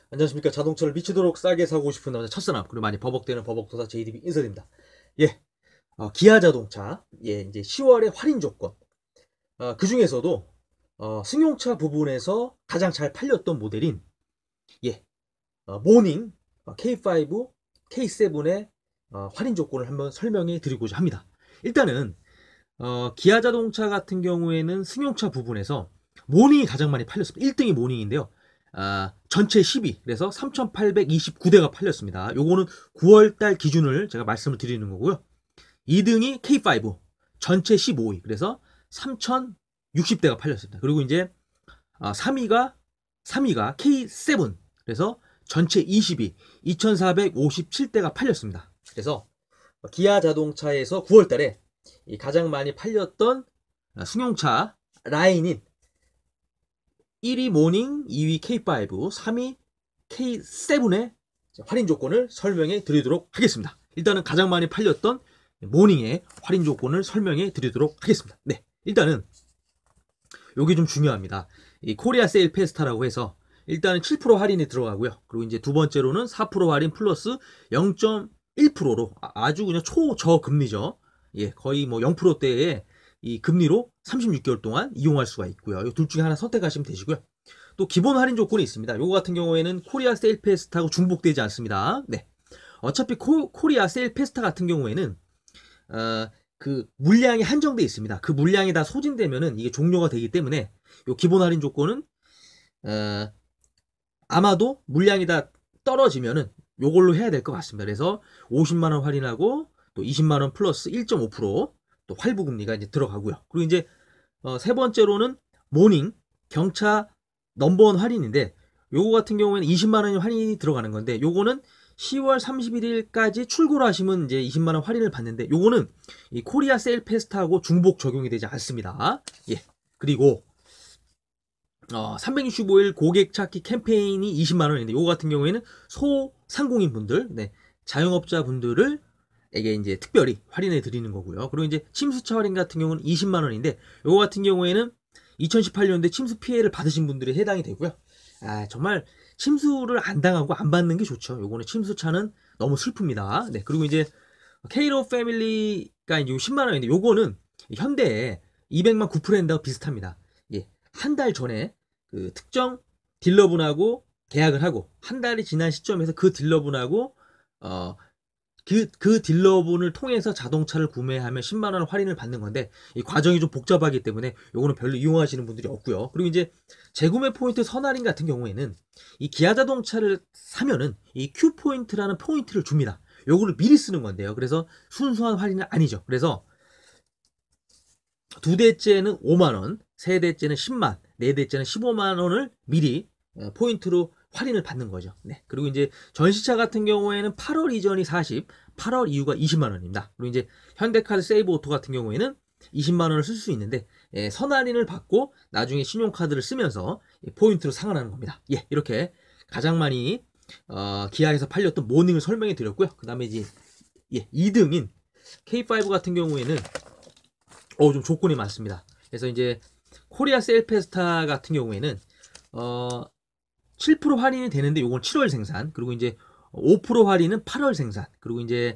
안녕하십니까. 자동차를 미치도록 싸게 사고 싶은 남자 첫사람, 그리고 많이 버벅대는 버벅도사 JDB 인설입니다. 예, 기아 자동차, 이제 10월의 할인 조건. 그 중에서도, 승용차 부분에서 가장 잘 팔렸던 모델인, 예, 모닝, K5, K7의 할인 조건을 한번 설명해 드리고자 합니다. 일단은, 기아 자동차 같은 경우에는 승용차 부분에서 모닝이 가장 많이 팔렸습니다. 1등이 모닝인데요. 전체 10위, 그래서 3,829대가 팔렸습니다. 요거는 9월달 기준을 제가 말씀을 드리는 거고요. 2등이 K5, 전체 15위, 그래서 3,060대가 팔렸습니다. 그리고 이제 3위가 K7, 그래서 전체 20위, 2,457대가 팔렸습니다. 그래서 기아 자동차에서 9월달에 가장 많이 팔렸던 승용차 라인인 1위 모닝, 2위 K5, 3위 K7의 할인 조건을 설명해 드리도록 하겠습니다. 일단은 가장 많이 팔렸던 모닝의 할인 조건을 설명해 드리도록 하겠습니다. 네, 일단은 여기 좀 중요합니다. 이 코리아 세일 페스타라고 해서 일단은 7% 할인이 들어가고요. 그리고 이제 두 번째로는 4% 할인 플러스 0.1%로 아주 그냥 초저금리죠. 예, 거의 뭐 0%대의 이 금리로 36개월 동안 이용할 수가 있고요. 이 둘 중에 하나 선택하시면 되시고요. 또 기본 할인 조건이 있습니다. 요거 같은 경우에는 코리아 세일 페스타하고 중복되지 않습니다. 네. 어차피 코리아 세일 페스타 같은 경우에는 그 물량이 한정돼 있습니다. 그 물량이 다 소진되면은 이게 종료가 되기 때문에 요 기본 할인 조건은 아마도 물량이 다 떨어지면은 요걸로 해야 될 것 같습니다. 그래서 50만 원 할인하고 또 20만 원 플러스 1.5%또 할부 금리가 이제 들어가고요. 그리고 이제 세 번째로는 모닝 경차 넘버원 할인인데 요거 같은 경우에는 20만 원이 할인이 들어가는 건데 요거는 10월 31일까지 출고를 하시면 이제 20만 원 할인을 받는데 요거는 이 코리아 세일 페스타하고 중복 적용이 되지 않습니다. 예. 그리고 365일 고객 찾기 캠페인이 20만 원인데 요거 같은 경우에는 소상공인 분들, 네, 자영업자 분들을 에게 이제 특별히 할인해 드리는 거고요. 그리고 이제 침수차 할인 같은 경우는 20만 원인데 요거 같은 경우에는 2018년도에 침수 피해를 받으신 분들이 해당이 되고요. 정말 침수를 안 당하고 안 받는 게 좋죠. 요거는 침수차는 너무 슬픕니다. 네, 그리고 이제 K로 패밀리가 이제 10만 원인데 요거는 현대에 200만 9%인다고 비슷합니다. 예, 한 달 전에 그 특정 딜러분하고 계약을 하고 한 달이 지난 시점에서 그 딜러분하고 그 딜러분을 통해서 자동차를 구매하면 10만 원 할인을 받는 건데 이 과정이 좀 복잡하기 때문에 요거는 별로 이용하시는 분들이 없고요. 그리고 이제 재구매 포인트 선할인 같은 경우에는 이 기아 자동차를 사면은 이 Q 포인트라는 포인트를 줍니다. 요거를 미리 쓰는 건데요. 그래서 순수한 할인은 아니죠. 그래서 두 대째는 5만 원, 세 대째는 10만, 네 대째는 15만 원을 미리 포인트로 할인을 받는 거죠. 네. 그리고 이제 전시차 같은 경우에는 8월 이전이 40, 8월 이후가 20만 원입니다. 그리고 이제 현대카드 세이브 오토 같은 경우에는 20만 원을 쓸 수 있는데 선할인을 받고 나중에 신용카드를 쓰면서 포인트로 상환하는 겁니다. 예, 이렇게 가장 많이 기아에서 팔렸던 모닝을 설명해 드렸고요. 그 다음에 이제 2등인 K5 같은 경우에는 좀 조건이 많습니다. 그래서 이제 코리아 세일 페스타 같은 경우에는 7% 할인이 되는데 요건 7월 생산, 그리고 이제 5% 할인은 8월 생산, 그리고 이제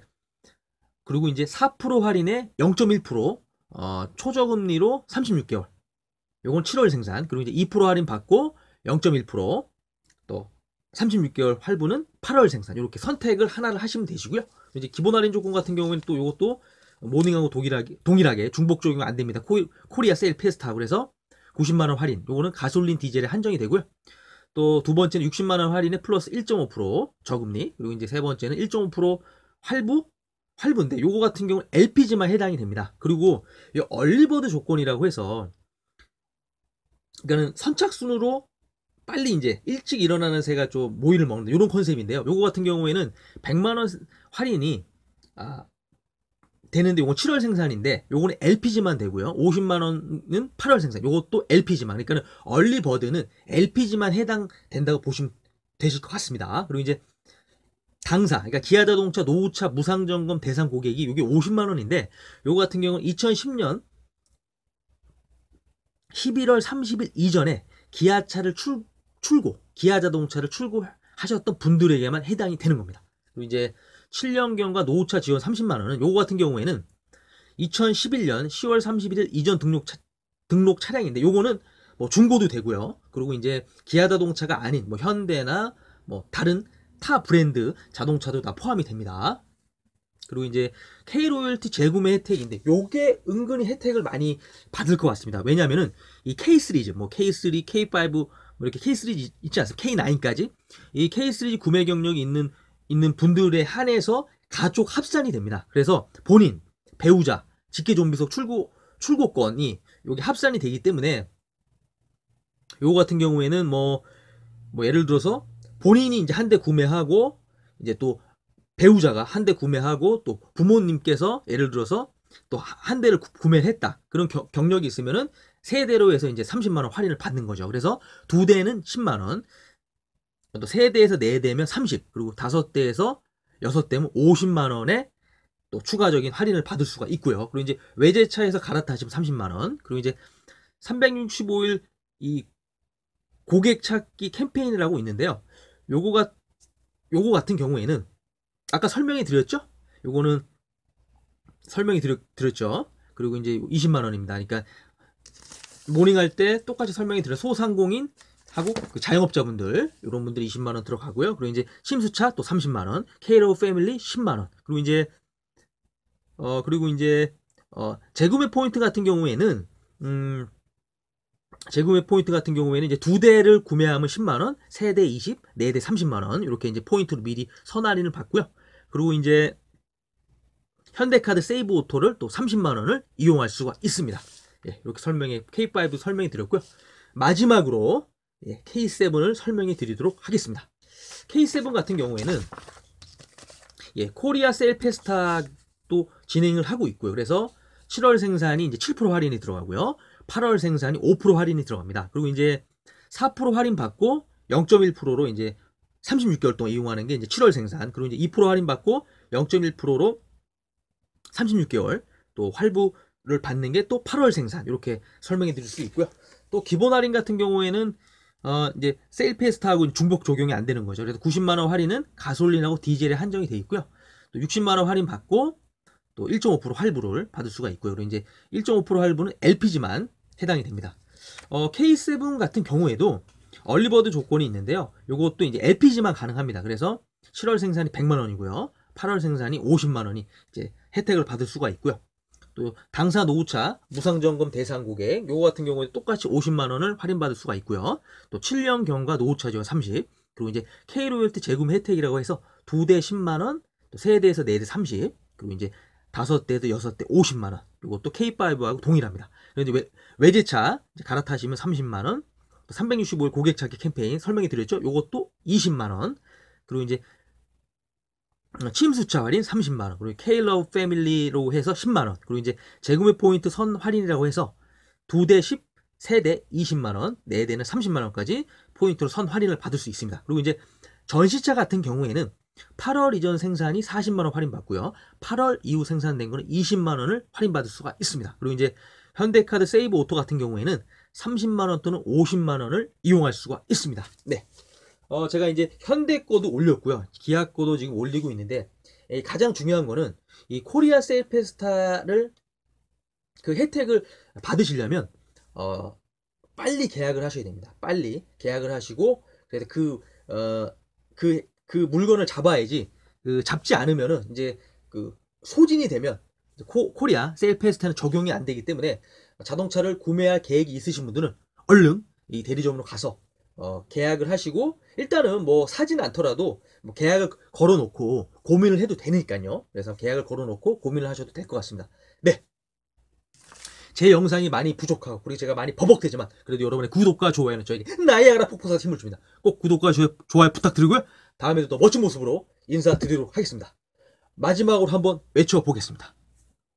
4% 할인에 0.1% 초저금리로 36개월. 요건 7월 생산, 그리고 이제 2% 할인 받고 0.1%또 36개월 할부는 8월 생산. 이렇게 선택을 하나를 하시면 되시고요. 이제 기본 할인 조건 같은 경우에는 또 요것도 모닝하고 동일하게 중복 적용 안 됩니다. 코리아 세일 페스타. 그래서 90만 원 할인. 요거는 가솔린 디젤에 한정이 되고요. 또 두 번째는 60만 원 할인에 플러스 1.5% 저금리. 그리고 이제 세 번째는 1.5% 할부인데 요거 같은 경우는 LPG만 해당이 됩니다. 그리고 이 얼리버드 조건이라고 해서 그러니까는 선착순으로 빨리 이제 일찍 일어나는 새가 좀 모이를 먹는다. 이런 컨셉인데요. 요거 같은 경우에는 100만 원 할인이 되는데 요건 7월 생산인데 요거는 LPG만 되고요. 50만 원은 8월 생산. 요것도 LPG만. 그러니까는 얼리버드는 LPG만 해당된다고 보시면 되실 것 같습니다. 그리고 이제 당사, 그러니까 기아 자동차 노후차 무상 점검 대상 고객이 요게 50만 원인데 요거 같은 경우는 2010년 11월 30일 이전에 기아 자동차를 출고하신 하셨던 분들에게만 해당이 되는 겁니다. 그리고 이제 7년경과 노후차 지원 30만원은 요거 같은 경우에는 2011년 10월 31일 이전 등록 차량인데 요거는 뭐 중고도 되고요. 그리고 이제 기아자동차가 아닌 뭐 현대나 뭐 다른 타 브랜드 자동차도 다 포함이 됩니다. 그리고 이제 K로열티 재구매 혜택인데 요게 은근히 혜택을 많이 받을 것 같습니다. 왜냐면은 이 K 시리즈 뭐 K3, K5 뭐 이렇게 K 시리즈 있지 않습니까? K9까지 이 K 시리즈 구매 경력이 있는 분들에 한해서 가족 합산이 됩니다. 그래서 본인, 배우자, 직계존비속 출고권이 여기 합산이 되기 때문에 요거 같은 경우에는 뭐 예를 들어서 본인이 이제 한 대 구매하고 이제 또 배우자가 한 대 구매하고 또 부모님께서 예를 들어서 또 한 대를 구매를 했다. 그런 경력이 있으면은 세 대로 해서 이제 30만 원 할인을 받는 거죠. 그래서 두 대는 10만 원, 또 세 대에서 네 대면 30, 그리고 다섯 대에서 여섯 대면 50만 원에 또 추가적인 할인을 받을 수가 있고요. 그리고 이제 외제차에서 갈아타시면 30만 원, 그리고 이제 365일 이 고객 찾기 캠페인이라고 있는데요. 요거 같은 경우에는 아까 설명해 드렸죠? 요거는 설명이 드렸죠. 그리고 이제 20만 원입니다. 그러니까 모닝할 때 똑같이 설명해 드려 소상공인 하고 그 자영업자분들 이런 분들이 20만 원 들어가고요. 그리고 이제 심수차 또 30만 원, K로우 패밀리 10만 원. 그리고 이제 재구매 포인트 같은 경우에는 이제 두 대를 구매하면 10만 원, 세 대 20, 네 대 30만 원 이렇게 이제 포인트로 미리 선 할인을 받고요. 그리고 이제 현대카드 세이브 오토를 또 30만 원을 이용할 수가 있습니다. 예, 이렇게 K5 설명해 드렸고요. 마지막으로 K7을 설명해 드리도록 하겠습니다. K7 같은 경우에는 코리아 셀 페스타도 진행을 하고 있고요. 그래서 7월 생산이 이제 7% 할인이 들어가고요. 8월 생산이 5% 할인이 들어갑니다. 그리고 이제 4% 할인 받고 0.1%로 이제 36개월 동안 이용하는 게 이제 7월 생산. 그리고 이제 2% 할인 받고 0.1%로 36개월 또 할부를 받는 게 또 8월 생산. 이렇게 설명해 드릴 수 있고요. 또 기본 할인 같은 경우에는 이제 세일 페스타하고 중복 적용이 안 되는 거죠. 그래서 90만 원 할인은 가솔린하고 디젤에 한정이 돼 있고요. 또 60만 원 할인 받고 또 1.5% 할부를 받을 수가 있고요. 그리고 이제 1.5% 할부는 LPG만 해당이 됩니다. K7 같은 경우에도 얼리버드 조건이 있는데요. 요것도 이제 LPG만 가능합니다. 그래서 7월 생산이 100만 원이고요. 8월 생산이 50만 원이 이제 혜택을 받을 수가 있고요. 또 당사 노후차 무상점검 대상 고객 요거 같은 경우에 똑같이 50만 원을 할인받을 수가 있고요. 또 7년 경과 노후차 지원 30, 그리고 이제 K로열티 재구매 혜택이라고 해서 두 대 10만 원, 또 세 대에서 네 대 30, 그리고 이제 다섯 대에서 여섯 대 50만 원. 요것도 K5하고 동일합니다. 그리고 이제 외제차 갈아타시면 30만 원, 365일 고객 찾기 캠페인 설명해 드렸죠. 요것도 20만 원. 그리고 이제 침수차 할인 30만원, 그리고 K로우 패밀리로 해서 10만원, 그리고 이제 재구매 포인트 선 할인이라고 해서 두 대 10, 세 대 20만원, 네 대는 30만원까지 포인트로 선 할인을 받을 수 있습니다. 그리고 이제 전시차 같은 경우에는 8월 이전 생산이 40만원 할인받고요. 8월 이후 생산된 거는 20만원을 할인받을 수가 있습니다. 그리고 이제 현대카드 세이브 오토 같은 경우에는 30만원 또는 50만원을 이용할 수가 있습니다. 네. 제가 이제 현대 거도 올렸고요. 기아 거도 지금 올리고 있는데, 가장 중요한 거는 이 코리아 세일 페스타를 그 혜택을 받으시려면, 빨리 계약을 하셔야 됩니다. 빨리 계약을 하시고, 그래서 그 물건을 잡아야지, 잡지 않으면은 이제 소진이 되면 코리아 세일 페스타는 적용이 안 되기 때문에 자동차를 구매할 계획이 있으신 분들은 얼른 이 대리점으로 가서 계약을 하시고, 일단은 뭐 사진 않더라도 뭐 계약을 걸어놓고 고민을 해도 되니까요. 그래서 계약을 걸어놓고 고민을 하셔도 될 것 같습니다. 네. 제 영상이 많이 부족하고, 그리고 제가 많이 버벅대지만, 그래도 여러분의 구독과 좋아요는 저에게 나이아가라 폭포사 힘을 줍니다. 꼭 구독과 좋아요 부탁드리고요. 다음에도 더 멋진 모습으로 인사드리도록 하겠습니다. 마지막으로 한번 외쳐보겠습니다.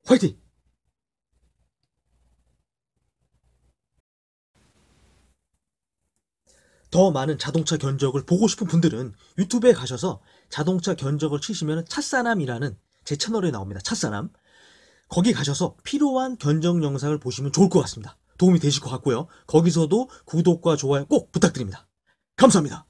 화이팅! 더 많은 자동차 견적을 보고 싶은 분들은 유튜브에 가셔서 자동차 견적을 치시면 찻사남이라는 제 채널에 나옵니다. 찻사남. 거기 가셔서 필요한 견적 영상을 보시면 좋을 것 같습니다. 도움이 되실 것 같고요. 거기서도 구독과 좋아요 꼭 부탁드립니다. 감사합니다.